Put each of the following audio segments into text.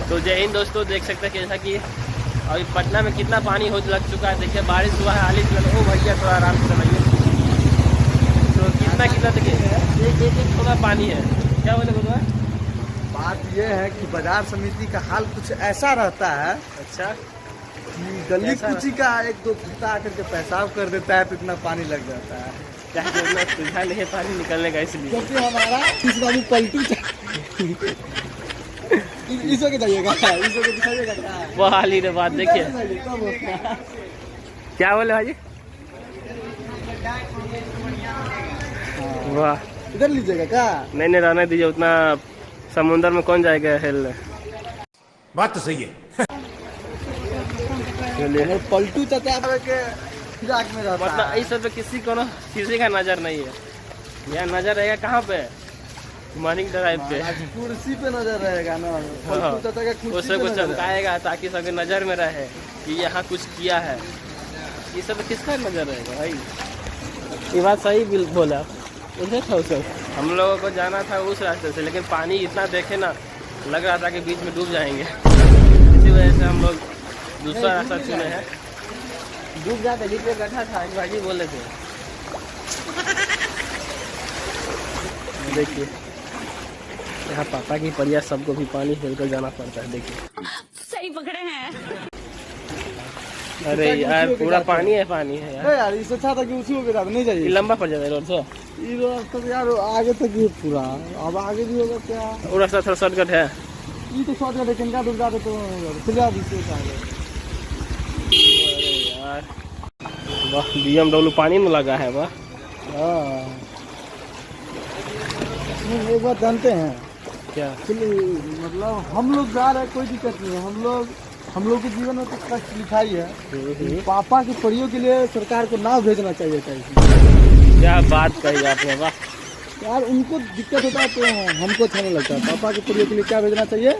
तो जय हिंद दोस्तों, देख सकते हैं जैसा कि अभी पटना में कितना पानी हो लग चुका है। देखिए बारिश हुआ है 40 मिनट। ओ भैया थोड़ा आराम से चलाइए। तो कितना देखिए एक थोड़ा पानी है। क्या बोले बोलवा? बात ये है कि बाजार समिति का हाल कुछ ऐसा रहता है। अच्छा, कि गली कुची का एक दो कुत्ता आकर के पेशाब कर देता है तो इतना पानी लग जाता है। क्या करना, सुविधा नहीं है पानी निकलने का, इसलिए क्योंकि हमारा इस बार पलटू इसो के जाइएगा, इसो के दिखाइएगा क्या वो हाल ही बात। देखिए क्या बोले भाजी? वाह, इधर लीजिएगा क्या? नहीं रहने दीजिए, उतना समुंदर में कौन जाएगा हेलने। बात तो सही है। चलिए, पलटू चाचा के फिराक में रहता मतलब है। इस सब पे किसी का नजर नहीं है। यह नजर रहेगा कहाँ पे? मॉर्निंग ड्राइव पे, कुर्सी पे नजर रहेगा ना। पलटू चाचा का कुर्सी उससे पे कुछ नजर रहेगा। चमकाएगा ताकि सबके नजर में रहे कि यहाँ कुछ किया है। ये सब पे किसका नजर रहेगा भाई? ये बात सही बोला। उसे था उसे हम लोगों को जाना था उस रास्ते से, लेकिन पानी इतना देखे ना, लग रहा था कि बीच में डूब जाएंगे। इसी वजह से हम लोग दूसरा रास्ता चुने हैं। डूब जाते, बीच में गड्ढा था, भाजी बोले थे। देखिए यहाँ पापा की परिया सबको भी पानी खेलकर जाना पड़ता है। देखिए सही पकड़े हैं। अरे यार पूरा पानी है यार। यार इससे अच्छा था कि उसी के साथ नहीं जाइए। ये लंबा पड़ जाता है रोड से। ये रास्ता तो यार आगे तक ही पूरा, अब आगे भी होगा क्या? वो रास्ता थोड़ा शॉर्टकट है। ये तो शॉर्टकट है, किनका डूब जाते तो फिर विशेष आगे। अरे यार वाह, BMW पानी में लगा है। वाह, हाँ, एक बात जानते हैं क्या? मतलब हम लोग जा रहे हैं, कोई दिक्कत नहीं है। हम लोग के जीवन में तो कष्ट लिखा ही है। पापा के परियों के लिए सरकार को नाव भेजना चाहिए। क्या बात कही आपने, वाह यार उनको दिक्कत होता है तो हमको अच्छा नहीं लगता। पापा के परियों के लिए क्या भेजना चाहिए?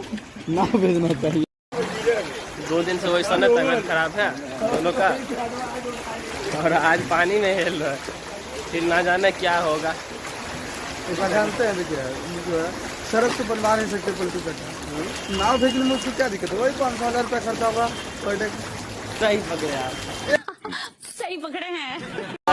नाव भेजना चाहिए। 2 दिन से वही समय तबियत खराब है दोनों का, और आज पानी में हिल रहा है। फिर ना जाने क्या होगा। जानते हैं देखिए, सड़क से बनवा नहीं सकते पलटू कटा। नाव भेजने में उसको क्या दिक्कत है? वही 500,000 रुपया खर्चा होगा पर डे। सही पकड़े आप, सही पकड़े हैं।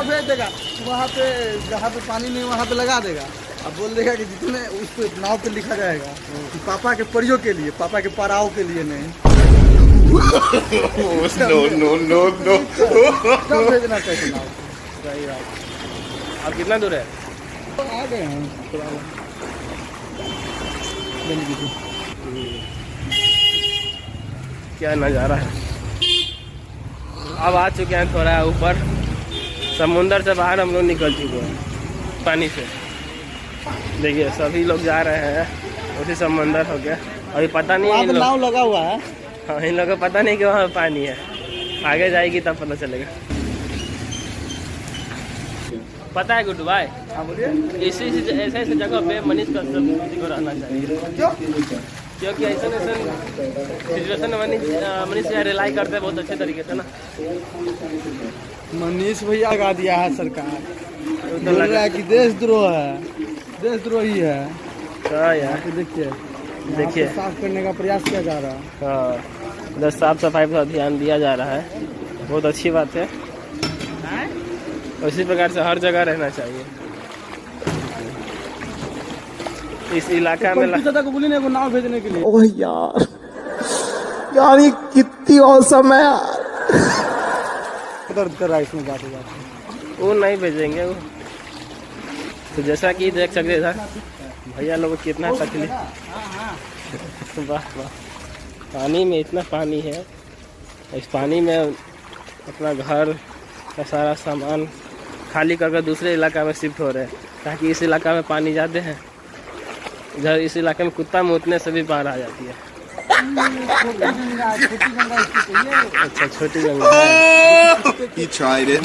भेज देगा वहाँ पे, जहाँ पे पानी नहीं वहाँ पे लगा देगा। अब बोल देगा कि जितने उसको नाव पे लिखा जाएगा कि पापा के परियों के लिए, पापा के पराव के लिए नहीं। नो कब भेजना चाहिए नाव? सही बात। अब कितना दूर है? आ गए हैं थोड़ा क्या नज़ारा है। अब आ चुके हैं थोड़ा ऊपर, समुंदर से बाहर हम लोग निकल चुके हैं पानी से। देखिए सभी लोग जा रहे हैं उसी समुंदर हो गया। अभी पता नहीं है नाव लगा हुआ है। हाँ, इन लोगों को पता नहीं कि वहाँ पानी है। आगे जाएगी तब पता चलेगा। पता है गुड्डू भाई, ऐसे जगह पे मनीष कश्यप किसी को रहना चाहिए। क्योंकि ऐसा सिचुएशन में मनीष यार रिलाई करते हैं बहुत अच्छे तरीके से ना। मनीष भैया लगा दिया है सरकार, तो लग रहा है कि देशद्रोह है, देशद्रोही है। हाँ यार देखिए साफ करने का प्रयास किया जा रहा है। हाँ, इधर साफ सफाई पर ध्यान दिया जा रहा है, बहुत अच्छी बात है। उसी प्रकार से हर जगह रहना चाहिए। इस इलाका में दादा को बोली ना वो नाव भेजने के लिए। ओह यार ये कितनी औसम है यार। दर्द कर रहा है इसमें जाते जाते। वो नहीं भेजेंगे वो। तो जैसा कि देख सकते था भैया लोग कितना तकलीफ। वाह वाह, पानी में इतना पानी है। इस पानी में अपना घर का सारा सामान खाली करके दूसरे इलाका में शिफ्ट हो रहे हैं, ताकि इस इलाका में पानी ज़्यादा है। इधर इस इलाके में कुत्ता मुतने से भी बाढ़ आ जाती है। अच्छा, छोटी गंगा। He tried it.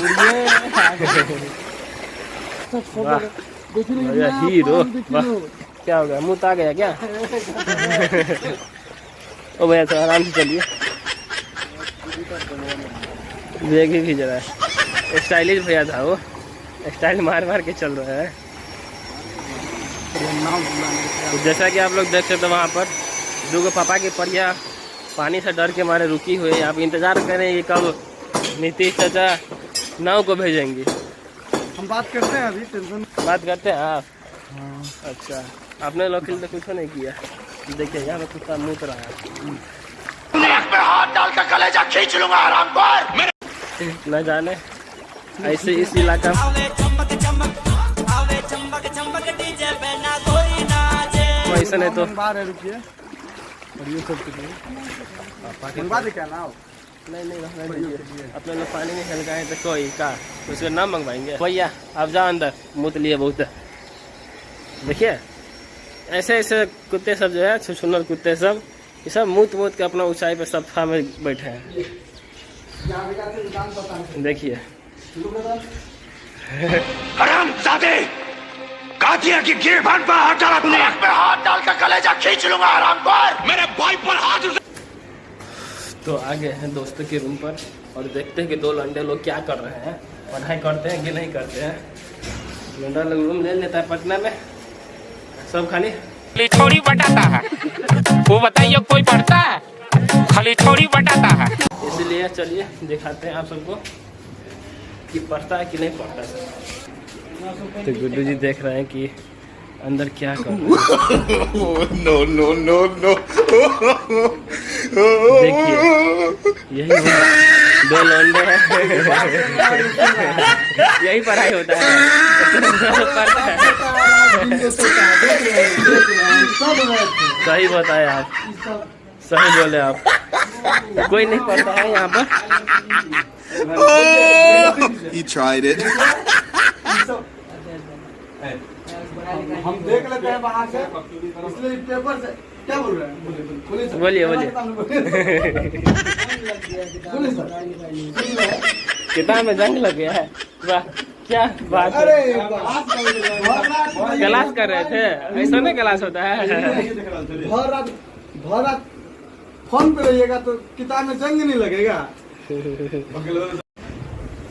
भैया हीरो, वाह क्या हो गया, मुँह आ गया क्या? ओ भैया तो आराम से चलिए, देख भी जरा है। स्टाइलिश भैया था वो, स्टाइल मार के चल रहा है। तो जैसा कि आप लोग देख सकते हैं वहाँ पर दूगो पापा की परिया पानी से डर के मारे रुकी हुई। आप इंतजार करें कि कब नीतीश चाचा नाव को भेजेंगे। हम बात करते हैं अभी, टेंशन बात करते हैं आप। अच्छा, आपने लोग तो कुछ नहीं किया। देखिए यहाँ पे कुत्ता मुत रहा है। हाथ डालकर कलेजा खींच लूंगा आराम पर। न जाने ऐसे इस इलाका ऐसा नहीं तो बाहर है, रुकिए। और ये सब कुछ पापा के मंगवा दे क्या ना? नहीं रहने दीजिए। अपने लोग पानी में हल्का है तो कोई का उसका नाम मंगवाएंगे। भैया आप जाओ अंदर, मुँह लिए बहुत। देखिए ऐसे ऐसे कुत्ते सब जो है, छुछुनर कुत्ते सब, ये सब मूत के अपना ऊंचाई पे सफा में बैठे हैं। देखिए हरामजादे, कातिया की गिरबान पर हाथ डाला तूने। हाथ डालकर कलेजा खींच लूंगा आराम पर। मेरे भाई पर हाथ। तो आ गए हैं दोस्तों के रूम पर और देखते हैं कि दो लंडे लोग क्या कर रहे हैं, पढ़ाई करते हैं कि नहीं करते हैं। लंडा लोग रूम ले लेता है पटना में, सब खाली थोड़ी बटाता है। वो बताइए कोई पढ़ता है? खाली थोड़ी बटाता है। इसलिए चलिए दिखाते हैं आप सबको कि पढ़ता है कि नहीं पढ़ता है। तो गुड्डू जी देख रहे हैं कि अंदर क्या कर रहे हैं। No no no no. देखिए यही दो लौंडे हैं। यही पढ़ाई होता है। पढ़ता है। सही बताए आप, सही बोले आप। कोई नहीं पढ़ता है यहाँ पर। He tried it. हम देख लेते हैं बाहर से, इसलिए पेपर से क्या बोल रहे हैं? बोलिए किताब में जंग लग गया है। वाह क्या बात है। अरे क्लास कर रहे थे, ऐसा नहीं क्लास होता है। भर रात फोन पे रहिएगा तो किताब में जंग नहीं लगेगा।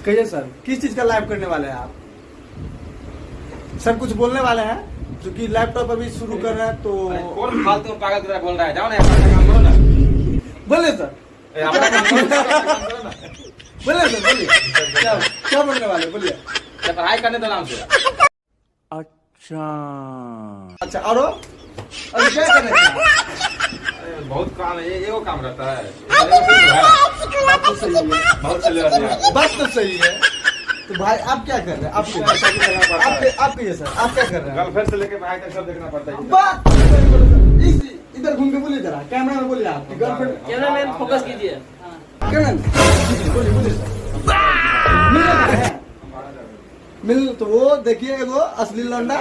कहिए सर, किस चीज का लाइव करने वाले हैं आप? सर कुछ बोलने वाले हैं, क्योंकि लैपटॉप अभी शुरू कर रहे हैं। तो कौन फालतू पागल की तरह बोल रहा है? जाओ ना अपना काम करो ना। बोले सर, अपना काम करो ना। बोले सर, बोलिए क्या बोलने वाले, बोलिए। पढ़ाई करने दो आराम से। अच्छा और अभी क्या कर रहे हैं? बहुत काम है, ये वो काम रहता है। बात तो सही है, बहुत चले रहते हैं। बात तो सही है। तो भाई आप क्या कर रहे हैं? आप कहिए सर, आप क्या कर रहे हैं? गर्लफ्रेंड से लेके पढ़ाई तक सब देखना पड़ता है। बात तो सही बोले सर। इधर घूम के बोलिए जरा, कैमरा में बोलिए। आप गर्लफ्रेंड, कैमरामैन फोकस कीजिए। बोलिए सर। मिल तो वो देखिए, वो असली लौंडा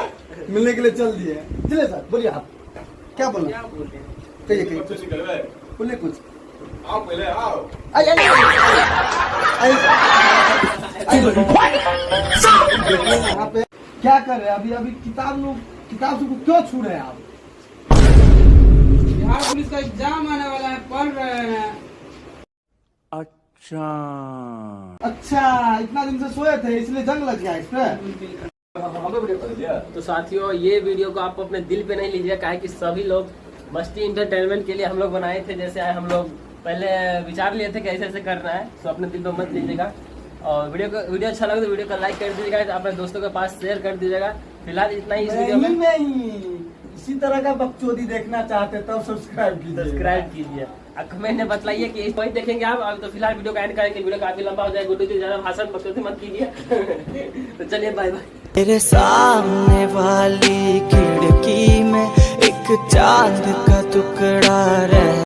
मिलने के लिए चल दिए। चलिए सर, बोलिए आप क्या बोलना, कहिए बोलिए कुछ। आओ पहले आओ। यहाँ पे क्या कर रहे हैं? अभी किताब से क्यों छू रहे हैं आप? बिहार पुलिस का एग्जाम आने वाला है, पढ़ रहे हैं। अच्छा, इतना दिन से सोए थे इसलिए जंग लग गया इस पे। तो साथियों ये वीडियो को आप अपने दिल पे नहीं लीजिए, काहे कि सभी लोग मस्ती इंटरटेनमेंट के लिए हम लोग बनाए थे। जैसे हम लोग पहले विचार लिए थे कि ऐसे ऐसे करना है, तो अपने दिल पे मत लीजिएगा। और वीडियो अच्छा लगे तो वीडियो को लाइक कर दीजिएगा, अपने दोस्तों के पास शेयर कर दीजिएगा। फिलहाल इतना ही इस वीडियो में। नहीं, इसी तरह का बकचोदी देखना चाहते तब सब्सक्राइब कीजिए। कमेंट में बतलाइए कि वही देखेंगे आप। अब तो फिलहाल वीडियो का एंड करेंगे, वीडियो काफी लंबा हो जाए। गुड्डू जी ज्यादा भाषण बकचोदी मत कीजिए। तो चलिए बाय बाय। तेरे सामने वाली खिड़की में एक चांद का टुकड़ा रह